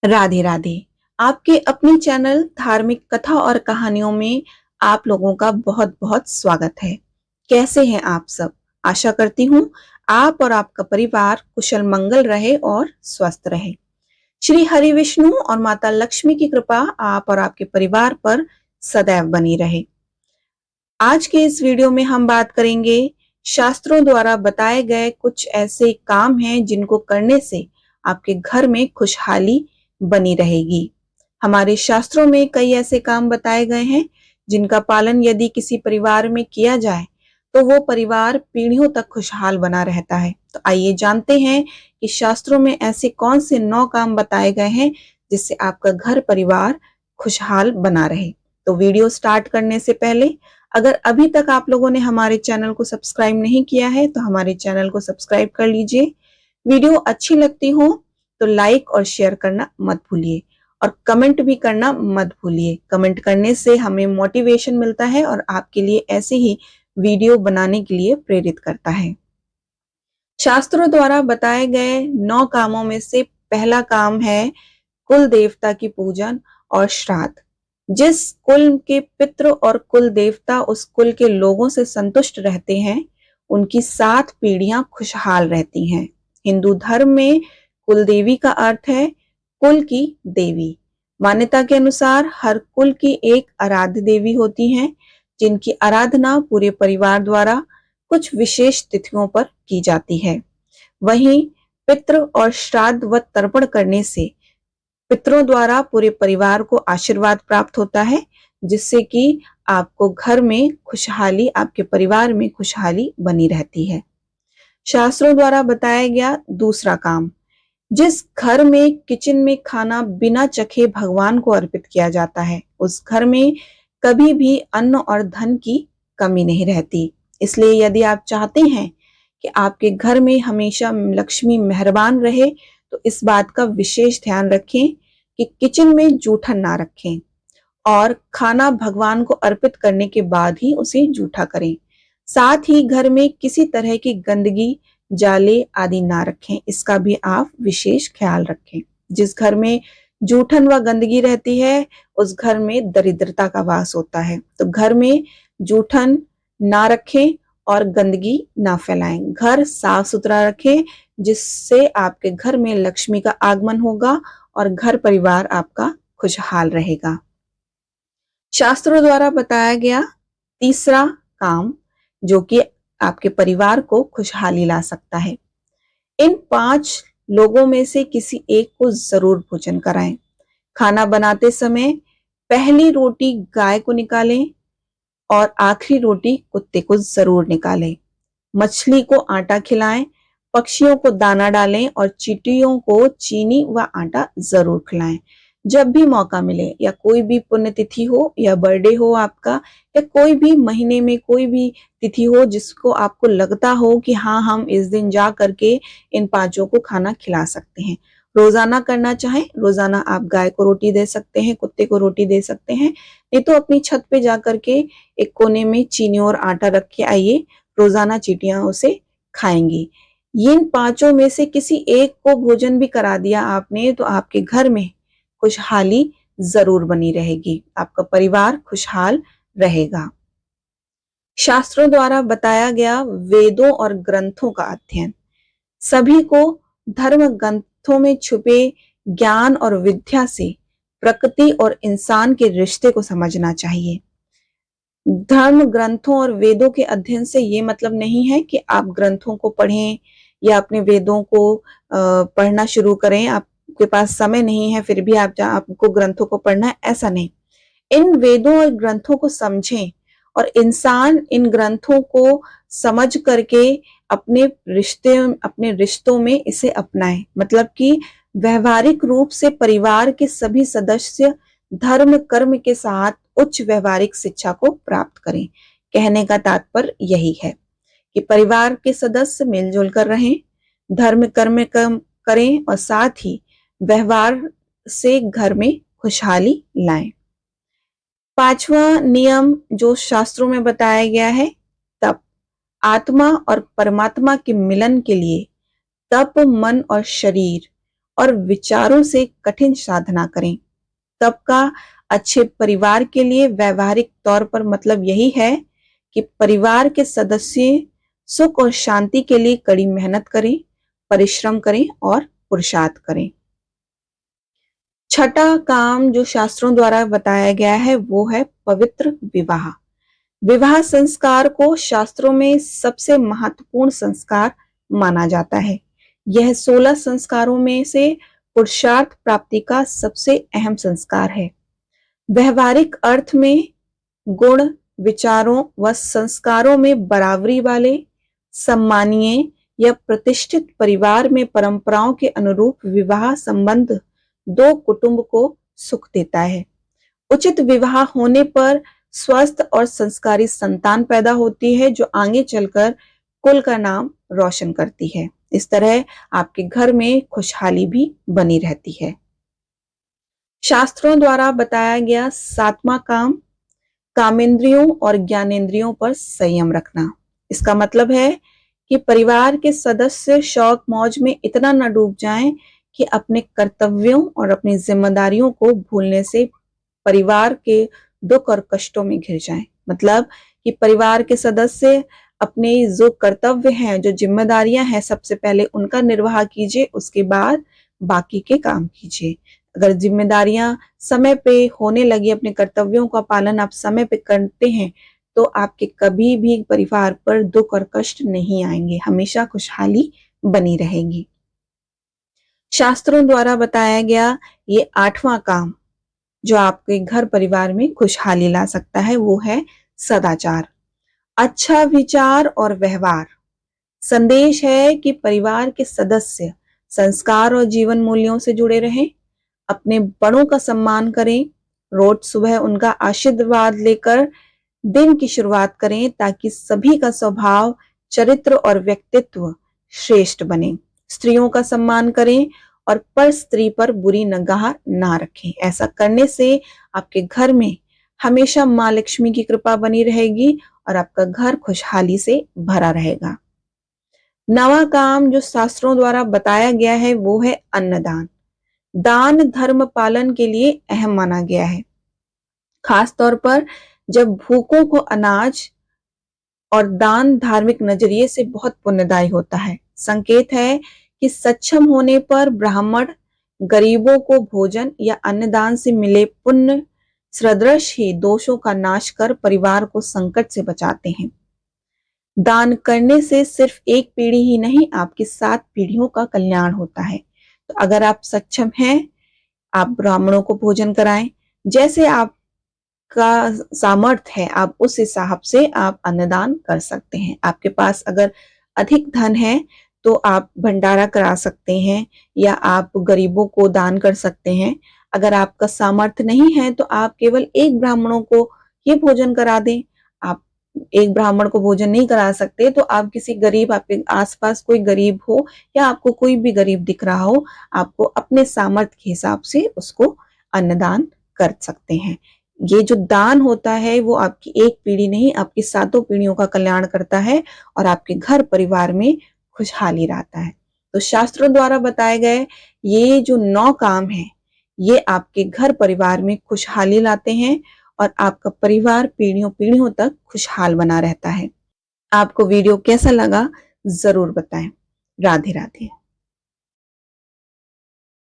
राधे राधे। आपके अपने चैनल धार्मिक कथा और कहानियों में आप लोगों का बहुत बहुत स्वागत है। कैसे हैं आप सब? आशा करती हूँ आप और आपका परिवार कुशल मंगल रहे और स्वस्थ रहे। श्री हरि विष्णु और माता लक्ष्मी की कृपा आप और आपके परिवार पर सदैव बनी रहे। आज के इस वीडियो में हम बात करेंगे शास्त्रों द्वारा बताए गए कुछ ऐसे काम हैं जिनको करने से आपके घर में खुशहाली बनी रहेगी। हमारे शास्त्रों में कई ऐसे काम बताए गए हैं जिनका पालन यदि किसी परिवार में किया जाए तो वो परिवार पीढ़ियों तक खुशहाल बना रहता है। तो आइए जानते हैं कि शास्त्रों में ऐसे कौन से 9 काम बताए गए हैं जिससे आपका घर परिवार खुशहाल बना रहे। तो वीडियो स्टार्ट करने से पहले अगर अभी तक आप लोगों ने हमारे चैनल को सब्सक्राइब नहीं किया है तो हमारे चैनल को सब्सक्राइब कर लीजिए। वीडियो अच्छी लगती हो तो लाइक और शेयर करना मत भूलिए और कमेंट भी करना मत भूलिए। कमेंट करने से हमें मोटिवेशन मिलता है और आपके लिए ऐसे ही वीडियो बनाने के लिए प्रेरित करता है। शास्त्रों द्वारा बताए गए 9 कामों में से पहला काम है कुल देवता की पूजन और श्राद्ध। जिस कुल के पितृ और कुल देवता उस कुल के लोगों से संतुष्ट रहते हैं उनकी 7 पीढ़ियां खुशहाल रहती हैं। हिंदू धर्म में कुल देवी का अर्थ है कुल की देवी। मान्यता के अनुसार हर कुल की एक आराध्य देवी होती हैं जिनकी आराधना पूरे परिवार द्वारा कुछ विशेष तिथियों पर की जाती है। वहीं पितृ और श्राद्ध व तर्पण करने से पितरों द्वारा पूरे परिवार को आशीर्वाद प्राप्त होता है जिससे कि आपको घर में खुशहाली, आपके परिवार में खुशहाली बनी रहती है। शास्त्रों द्वारा बताया गया दूसरा काम, जिस घर में किचन में खाना बिना चखे भगवान को अर्पित किया जाता है उस घर में कभी भी अन्न और धन की कमी नहीं रहती। इसलिए यदि आप चाहते हैं कि आपके घर में हमेशा लक्ष्मी मेहरबान रहे तो इस बात का विशेष ध्यान रखें कि किचन में जूठन ना रखें और खाना भगवान को अर्पित करने के बाद ही उसे जूठा करें। साथ ही घर में किसी तरह की गंदगी, जाले आदि ना रखें, इसका भी आप विशेष ख्याल रखें। जिस घर में जूठन व गंदगी रहती है उस घर में दरिद्रता का वास होता है। तो घर में जूठन ना रखें और गंदगी ना फैलाएं। घर साफ सुथरा रखें जिससे आपके घर में लक्ष्मी का आगमन होगा और घर परिवार आपका खुशहाल रहेगा। शास्त्रों द्वारा बताया गया तीसरा काम जो कि आपके परिवार को खुशहाली ला सकता है, इन 5 लोगों में से किसी एक को जरूर भोजन कराएं। खाना बनाते समय पहली रोटी गाय को निकालें और आखिरी रोटी कुत्ते को जरूर निकालें। मछली को आटा खिलाएं, पक्षियों को दाना डालें और चींटियों को चीनी व आटा जरूर खिलाएं। जब भी मौका मिले या कोई भी पुण्यतिथि हो या बर्थडे हो आपका या कोई भी महीने में कोई भी तिथि हो जिसको आपको लगता हो कि हाँ हम इस दिन जा करके इन 5 को खाना खिला सकते हैं, रोजाना करना चाहें रोजाना आप गाय को रोटी दे सकते हैं, कुत्ते को रोटी दे सकते हैं। नहीं तो अपनी छत पे जा करके एक कोने में चीनी और आटा रख के आइए, रोजाना चींटियां उसे खाएंगी। इन 5 में से किसी एक को भोजन भी करा दिया आपने तो आपके घर में खुशहाली जरूर बनी रहेगी, आपका परिवार खुशहाल रहेगा। शास्त्रों द्वारा बताया गया वेदों और ग्रंथों का अध्ययन, सभी को धर्म ग्रंथों में छुपे ज्ञान और विद्या से प्रकृति और इंसान के रिश्ते को समझना चाहिए। धर्म ग्रंथों और वेदों के अध्ययन से ये मतलब नहीं है कि आप ग्रंथों को पढ़ें या अपने वेदों को पढ़ना शुरू करें, आपके पास समय नहीं है फिर भी आपको ग्रंथों को पढ़ना है, ऐसा नहीं। इन वेदों और ग्रंथों को समझें और इंसान इन ग्रंथों को समझ करके अपने रिश्तों में इसे अपनाएं। मतलब कि व्यवहारिक रूप से परिवार के सभी सदस्य धर्म कर्म के साथ उच्च व्यवहारिक शिक्षा को प्राप्त करें। कहने का तात्पर्य यही है कि परिवार के सदस्य मिलजुल कर रहें, धर्म कर्म करें और साथ ही व्यवहार से घर में खुशहाली लाएं। 5वां नियम जो शास्त्रों में बताया गया है, तप। आत्मा और परमात्मा के मिलन के लिए तप मन और शरीर और विचारों से कठिन साधना करें। तब का अच्छे परिवार के लिए व्यवहारिक तौर पर मतलब यही है कि परिवार के सदस्य सुख और शांति के लिए कड़ी मेहनत करें, परिश्रम करें और पुरुषार्थ करें। छठा काम जो शास्त्रों द्वारा बताया गया है वो है पवित्र विवाह। विवाह संस्कार को शास्त्रों में सबसे महत्वपूर्ण संस्कार माना जाता है। यह 16 संस्कारों में से पुरुषार्थ प्राप्ति का सबसे अहम संस्कार है। व्यवहारिक अर्थ में गुण, विचारों व संस्कारों में बराबरी वाले, सम्मानीय या प्रतिष्ठित परिवार में परंपराओं के अनुरूप विवाह संबंध दो कुटुंब को सुख देता है। उचित विवाह होने पर स्वस्थ और संस्कारी संतान पैदा होती है जो आगे चलकर कुल का नाम रोशन करती है। इस तरह आपके घर में खुशहाली भी बनी रहती है। शास्त्रों द्वारा बताया गया सातवां काम कामेंद्रियों और ज्ञानेंद्रियों पर संयम रखना। इसका मतलब है कि परिवार के सदस्य शौक मौज में इतना न डूब जाएं कि अपने कर्तव्यों और अपनी जिम्मेदारियों को भूलने से परिवार के दुख और कष्टों में घिर जाएं। मतलब कि परिवार के सदस्य अपने जो कर्तव्य हैं, जो जिम्मेदारियां हैं, सबसे पहले उनका निर्वाह कीजिए, उसके बाद बाकी के काम कीजिए। अगर जिम्मेदारियां समय पे होने लगी, अपने कर्तव्यों का पालन आप समय पे करते हैं, तो आपके कभी भी परिवार पर दुख और कष्ट नहीं आएंगे, हमेशा खुशहाली बनी रहेगी। शास्त्रों द्वारा बताया गया ये आठवां काम जो आपके घर परिवार में खुशहाली ला सकता है वो है सदाचार, अच्छा विचार और व्यवहार। संदेश है कि परिवार के सदस्य संस्कार और जीवन मूल्यों से जुड़े रहें, अपने बड़ों का सम्मान करें, रोज सुबह उनका आशीर्वाद लेकर दिन की शुरुआत करें ताकि सभी का स्वभाव, चरित्र और व्यक्तित्व श्रेष्ठ बने। स्त्रियों का सम्मान करें और पर स्त्री पर बुरी निगाह ना रखें। ऐसा करने से आपके घर में हमेशा माँ लक्ष्मी की कृपा बनी रहेगी और आपका घर खुशहाली से भरा रहेगा। नवा काम जो शास्त्रों द्वारा बताया गया है वो है अन्नदान। दान धर्म पालन के लिए अहम माना गया है, खास तौर पर जब भूखों को अनाज और दान धार्मिक नजरिए से बहुत पुण्यदायी होता है। संकेत है कि सक्षम होने पर ब्राह्मण गरीबों को भोजन या अन्नदान से मिले पुण्य सदृश ही दोषों का नाश कर परिवार को संकट से बचाते हैं। दान करने से सिर्फ एक पीढ़ी ही नहीं, आपकी 7 पीढ़ियों का कल्याण होता है। तो अगर आप सक्षम हैं, आप ब्राह्मणों को भोजन कराएं। जैसे आपका सामर्थ्य है, आप उस हिसाब से आप अन्नदान कर सकते हैं। आपके पास अगर अधिक धन है तो आप भंडारा करा सकते हैं या आप गरीबों को दान कर सकते हैं। अगर आपका सामर्थ्य नहीं है तो आप केवल एक ब्राह्मणों को ये भोजन करा दें। आप एक ब्राह्मण को भोजन नहीं करा सकते तो आप किसी गरीब, आपके आसपास कोई गरीब हो या आपको कोई भी गरीब दिख रहा हो, आपको अपने सामर्थ्य के हिसाब से उसको अन्नदान कर सकते हैं। ये जो दान होता है वो आपकी एक पीढ़ी नहीं, आपकी 7 पीढ़ियों का कल्याण करता है और आपके घर परिवार में खुशहाली रहता है। तो शास्त्रों द्वारा बताए गए ये जो 9 काम हैं, ये आपके घर परिवार में खुशहाली लाते हैं और आपका परिवार पीढ़ियों पीढ़ियों तक खुशहाल बना रहता है। आपको वीडियो कैसा लगा जरूर बताएं। राधे राधे।